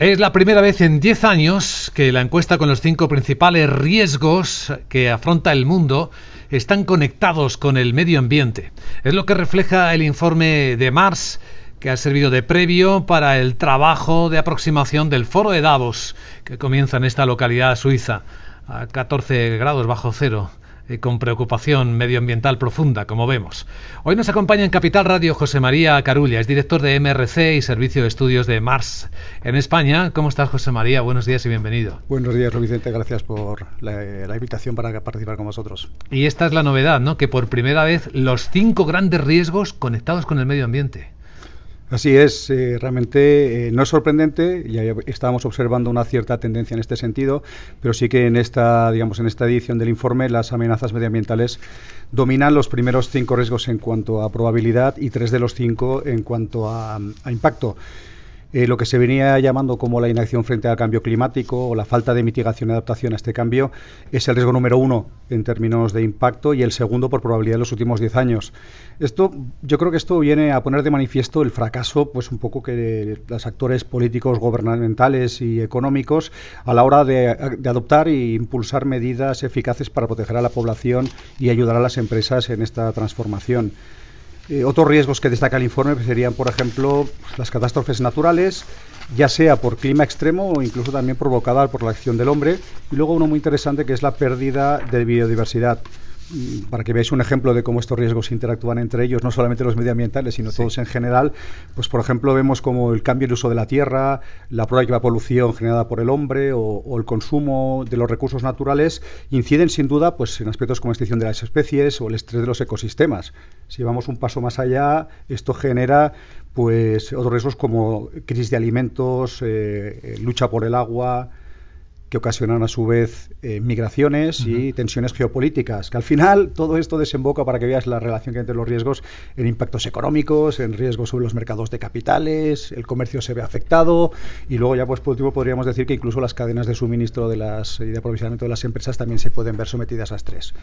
Es la primera vez en 10 años que la encuesta con los 5 principales riesgos que afronta el mundo están conectados con el medio ambiente. Es lo que refleja el informe de Mars, que ha servido de previo para el trabajo de aproximación del Foro de Davos, que comienza en esta localidad suiza, a 14 grados bajo cero, con preocupación medioambiental profunda, como vemos. Hoy nos acompaña en Capital Radio José María Carulla, es director de MRC y Servicio de Estudios de Mars en España. ¿Cómo estás, José María? Buenos días y bienvenido. Buenos días, Luis Vicente. Gracias por la invitación para participar con vosotros. Y esta es la novedad, ¿no? Que por primera vez los 5 grandes riesgos conectados con el medio ambiente. Así es, realmente no es sorprendente, ya estábamos observando una cierta tendencia en este sentido, pero sí que en esta edición del informe las amenazas medioambientales dominan los primeros 5 riesgos en cuanto a probabilidad y 3 de los 5 en cuanto a impacto. Lo que se venía llamando como la inacción frente al cambio climático o la falta de mitigación y adaptación a este cambio es el riesgo número 1 en términos de impacto y el segundo por probabilidad en los últimos 10 años. Yo creo que esto viene a poner de manifiesto el fracaso, pues un poco que los actores políticos, gubernamentales y económicos a la hora de adoptar e impulsar medidas eficaces para proteger a la población y ayudar a las empresas en esta transformación. Otros riesgos que destaca el informe serían, por ejemplo, las catástrofes naturales, ya sea por clima extremo o incluso también provocada por la acción del hombre. Y luego uno muy interesante que es la pérdida de biodiversidad. Para que veáis un ejemplo de cómo estos riesgos interactúan entre ellos, no solamente los medioambientales, sino todos en general, pues por ejemplo vemos como el cambio del uso de la tierra, la probable polución generada por el hombre o el consumo de los recursos naturales inciden sin duda pues en aspectos como la extinción de las especies o el estrés de los ecosistemas. Si vamos un paso más allá, esto genera pues otros riesgos como crisis de alimentos, lucha por el agua, que ocasionan a su vez migraciones y tensiones geopolíticas, que al final todo esto desemboca, para que veas la relación que hay entre los riesgos, en impactos económicos, en riesgos sobre los mercados de capitales, el comercio se ve afectado y luego ya pues por último podríamos decir que incluso las cadenas de suministro y de aprovisionamiento de las empresas también se pueden ver sometidas a estrés.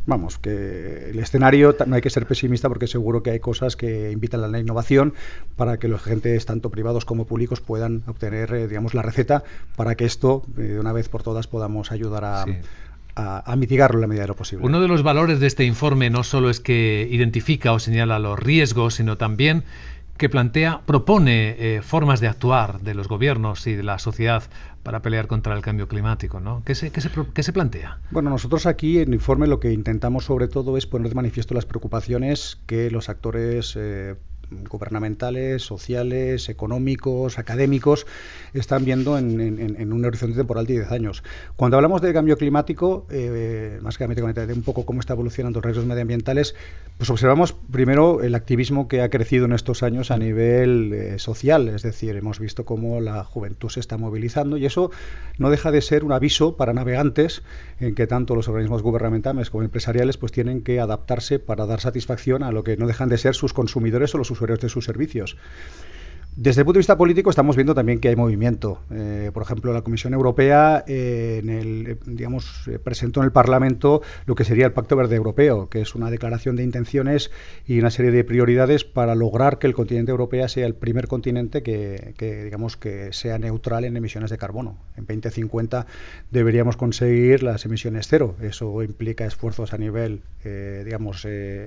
Vamos, que el escenario no hay que ser pesimista porque seguro que hay cosas que invitan a la innovación para que los agentes tanto privados como públicos puedan obtener la receta para que esto de una vez por todas podamos ayudar a mitigarlo en la medida de lo posible. Uno de los valores de este informe no solo es que identifica o señala los riesgos, sino también que propone formas de actuar de los gobiernos y de la sociedad para pelear contra el cambio climático, ¿no? ¿Qué se plantea? Bueno, nosotros aquí en el informe lo que intentamos sobre todo es poner de manifiesto las preocupaciones que los actores gubernamentales, sociales, económicos, académicos están viendo en un horizonte temporal de 10 años. Cuando hablamos de cambio climático, más que de un poco cómo está evolucionando los riesgos medioambientales, pues observamos primero el activismo que ha crecido en estos años a nivel social, es decir, hemos visto cómo la juventud se está movilizando y eso no deja de ser un aviso para navegantes en que tanto los organismos gubernamentales como empresariales pues tienen que adaptarse para dar satisfacción a lo que no dejan de ser sus consumidores o los usuarios de sus servicios. Desde el punto de vista político estamos viendo también que hay movimiento. Por ejemplo, la Comisión Europea presentó en el Parlamento lo que sería el Pacto Verde Europeo, que es una declaración de intenciones y una serie de prioridades para lograr que el continente europeo sea el primer continente que sea neutral en emisiones de carbono. En 2050 deberíamos conseguir las emisiones cero. Eso implica esfuerzos a nivel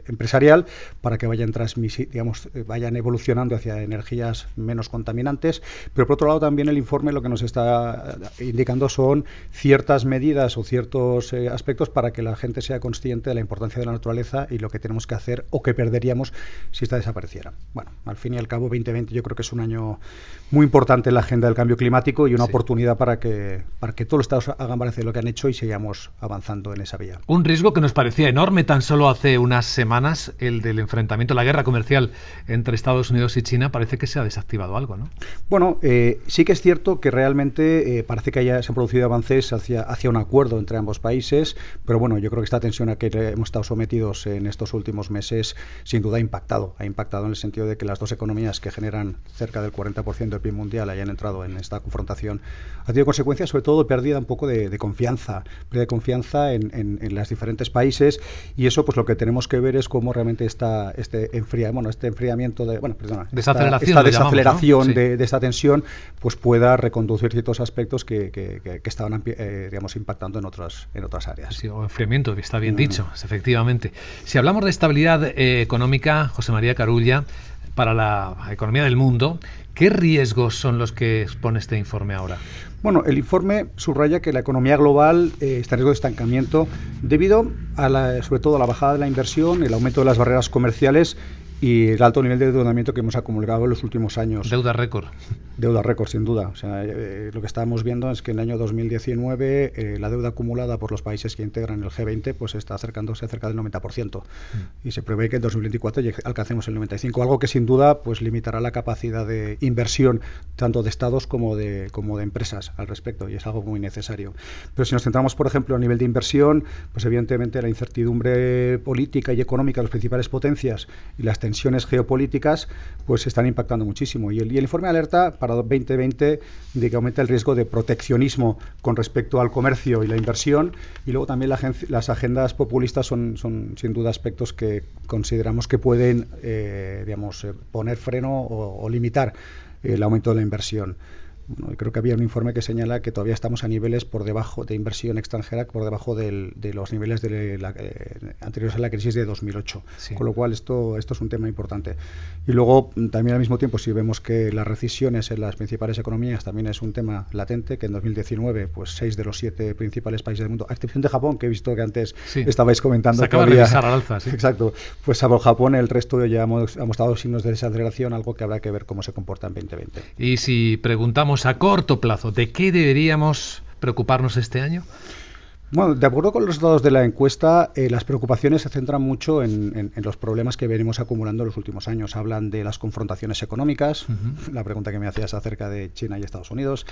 empresarial para que vayan evolucionando hacia energías menos contaminantes, pero por otro lado también el informe lo que nos está indicando son ciertas medidas o ciertos aspectos para que la gente sea consciente de la importancia de la naturaleza y lo que tenemos que hacer o que perderíamos si esta desapareciera. Bueno, al fin y al cabo 2020 yo creo que es un año muy importante en la agenda del cambio climático y una oportunidad para que todos los estados hagan balance de lo que han hecho y sigamos avanzando en esa vía. Un riesgo que nos parecía enorme tan solo hace unas semanas, el del enfrentamiento, la guerra comercial entre Estados Unidos y China, parece que se ha desactivado algo, ¿no? Bueno, sí que es cierto que realmente parece que se han producido avances hacia un acuerdo entre ambos países, pero bueno, yo creo que esta tensión a que hemos estado sometidos en estos últimos meses sin duda ha impactado en el sentido de que las dos economías que generan cerca del 40% del PIB mundial hayan entrado en esta confrontación. Ha tenido consecuencias sobre todo de pérdida un poco de confianza en los diferentes países y eso pues lo que tenemos que ver es cómo realmente este enfriamiento, desaceleración aceleración, ¿no? Sí. de esta tensión, pues pueda reconducir ciertos aspectos que estaban digamos, impactando en otras áreas. Sí, o enfriamiento, que está bien dicho, efectivamente. Si hablamos de estabilidad económica, José María Carulla, para la economía del mundo, ¿qué riesgos son los que expone este informe ahora? Bueno, el informe subraya que la economía global está en riesgo de estancamiento debido sobre todo a la bajada de la inversión, el aumento de las barreras comerciales y el alto nivel de endeudamiento que hemos acumulado en los últimos años. Deuda récord. Deuda récord, sin duda. O sea, lo que estábamos viendo es que en el año 2019 la deuda acumulada por los países que integran el G20 pues está acercándose a cerca del 90%. Y se prevé que en 2024 alcancemos el 95%, algo que sin duda pues limitará la capacidad de inversión tanto de estados como de empresas al respecto, y es algo muy necesario. Pero si nos centramos, por ejemplo, a nivel de inversión, pues evidentemente la incertidumbre política y económica de las principales potencias y las tensiones geopolíticas pues están impactando muchísimo. Y el informe alerta para 2020 de que aumenta el riesgo de proteccionismo con respecto al comercio y la inversión, y luego también las agendas populistas son sin duda aspectos que consideramos que pueden poner freno o limitar el aumento de la inversión. Bueno, creo que había un informe que señala que todavía estamos a niveles por debajo de inversión extranjera, por debajo de los niveles anteriores a la crisis de 2008. Sí. Con lo cual esto es un tema importante. Y luego también al mismo tiempo, si vemos que las recesiones en las principales economías también es un tema latente, que en 2019 pues 6 de los 7 principales países del mundo, a excepción de Japón, que he visto que antes estabais comentando. Se acaba de revisar al alza, sí. Exacto. Pues salvo Japón, el resto ya ha mostrado signos de desaceleración, algo que habrá que ver cómo se comporta en 2020. Y si preguntamos a corto plazo, ¿de qué deberíamos preocuparnos este año? Bueno, de acuerdo con los resultados de la encuesta, las preocupaciones se centran mucho en los problemas que venimos acumulando en los últimos años. Hablan de las confrontaciones económicas, la pregunta que me hacías acerca de China y Estados Unidos,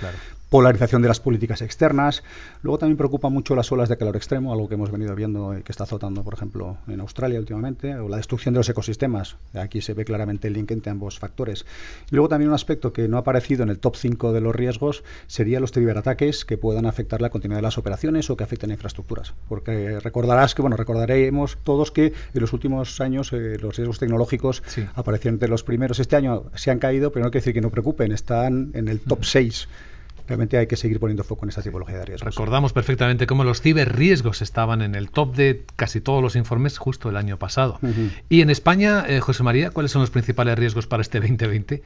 polarización de las políticas externas. Luego también preocupa mucho las olas de calor extremo, algo que hemos venido viendo que está azotando, por ejemplo, en Australia últimamente, o la destrucción de los ecosistemas. Aquí se ve claramente el link entre ambos factores. Y luego también un aspecto que no ha aparecido en el top 5 de los riesgos sería los ciberataques que puedan afectar la continuidad de las operaciones o que afecten infraestructuras, porque recordaremos todos que en los últimos años los riesgos tecnológicos aparecieron entre los primeros. Este año se han caído, pero no quiere decir que no preocupen, están en el top 6. Realmente hay que seguir poniendo foco en esta tipología de riesgos. Recordamos perfectamente cómo los ciberriesgos estaban en el top de casi todos los informes justo el año pasado. Y en España, José María, ¿cuáles son los principales riesgos para este 2020?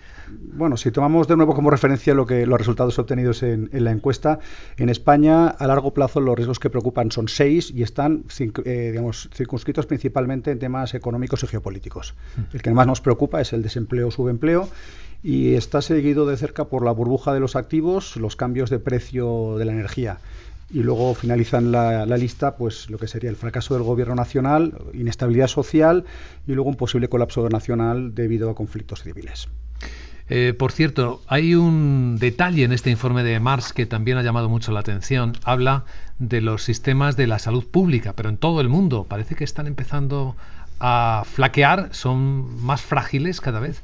Bueno, si tomamos de nuevo como referencia los resultados obtenidos en la encuesta, en España a largo plazo los riesgos que preocupan son 6 y están circunscritos principalmente en temas económicos y geopolíticos. El que más nos preocupa es el desempleo o subempleo, y está seguido de cerca por la burbuja de los activos, los cambios de precio de la energía. Y luego finalizan la lista pues lo que sería el fracaso del gobierno nacional, inestabilidad social y luego un posible colapso nacional debido a conflictos civiles. Por cierto, hay un detalle en este informe de Mars que también ha llamado mucho la atención. Habla de los sistemas de la salud pública, pero en todo el mundo parece que están empezando a flaquear, son más frágiles cada vez.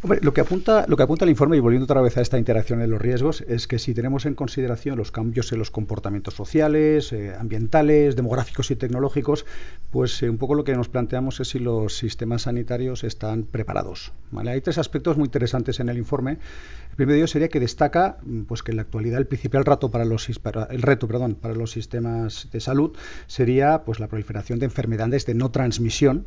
Hombre, lo que apunta el informe, y volviendo otra vez a esta interacción de los riesgos, es que si tenemos en consideración los cambios en los comportamientos sociales, ambientales, demográficos y tecnológicos, pues un poco lo que nos planteamos es si los sistemas sanitarios están preparados, ¿vale? Hay 3 aspectos muy interesantes en el informe. El primero de ellos sería que destaca pues que en la actualidad el principal reto para los sistemas de salud sería pues la proliferación de enfermedades de no transmisión,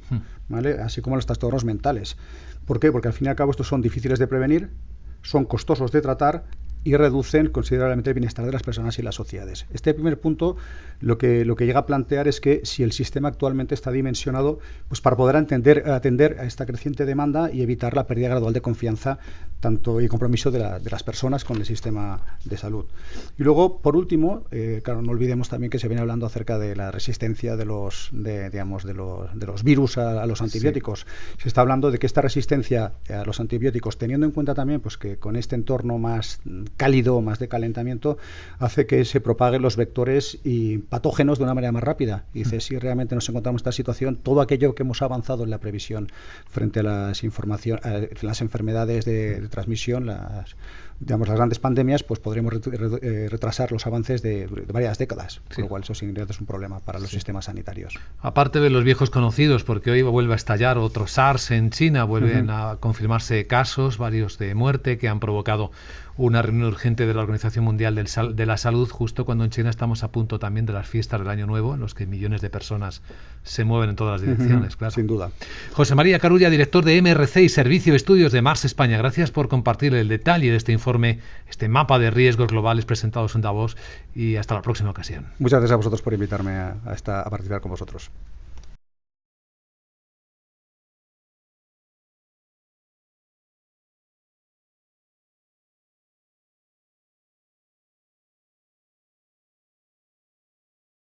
¿vale? Así como los trastornos mentales. ¿Por qué? Porque al fin y al cabo estos son difíciles de prevenir, son costosos de tratar y reducen considerablemente el bienestar de las personas y las sociedades. Este primer punto lo que llega a plantear es que si el sistema actualmente está dimensionado pues para poder atender a esta creciente demanda y evitar la pérdida gradual de confianza y compromiso de las personas con el sistema de salud. Y luego, por último, claro, no olvidemos también que se viene hablando acerca de la resistencia de los virus a los antibióticos. Se está hablando de que esta resistencia a los antibióticos, teniendo en cuenta también pues que con este entorno más cálido, más de calentamiento, hace que se propaguen los vectores y patógenos de una manera más rápida. Y dice, si realmente nos encontramos en esta situación, todo aquello que hemos avanzado en la previsión frente a las enfermedades de transmisión, las grandes pandemias, pues podremos retrasar los avances de varias décadas, con lo cual eso sin duda es un problema para los sistemas sanitarios. Aparte de los viejos conocidos, porque hoy vuelve a estallar otro SARS en China, vuelven a confirmarse casos, varios de muerte, que han provocado una reunión urgente de la Organización Mundial de la Salud, justo cuando en China estamos a punto también de las fiestas del Año Nuevo, en los que millones de personas se mueven en todas las direcciones. Claro. Sin duda. José María Carulla, director de MRC y Servicio de Estudios de Mars España, gracias por compartir el detalle de este informe, este mapa de riesgos globales presentados en Davos, y hasta la próxima ocasión. Muchas gracias a vosotros por invitarme a participar con vosotros.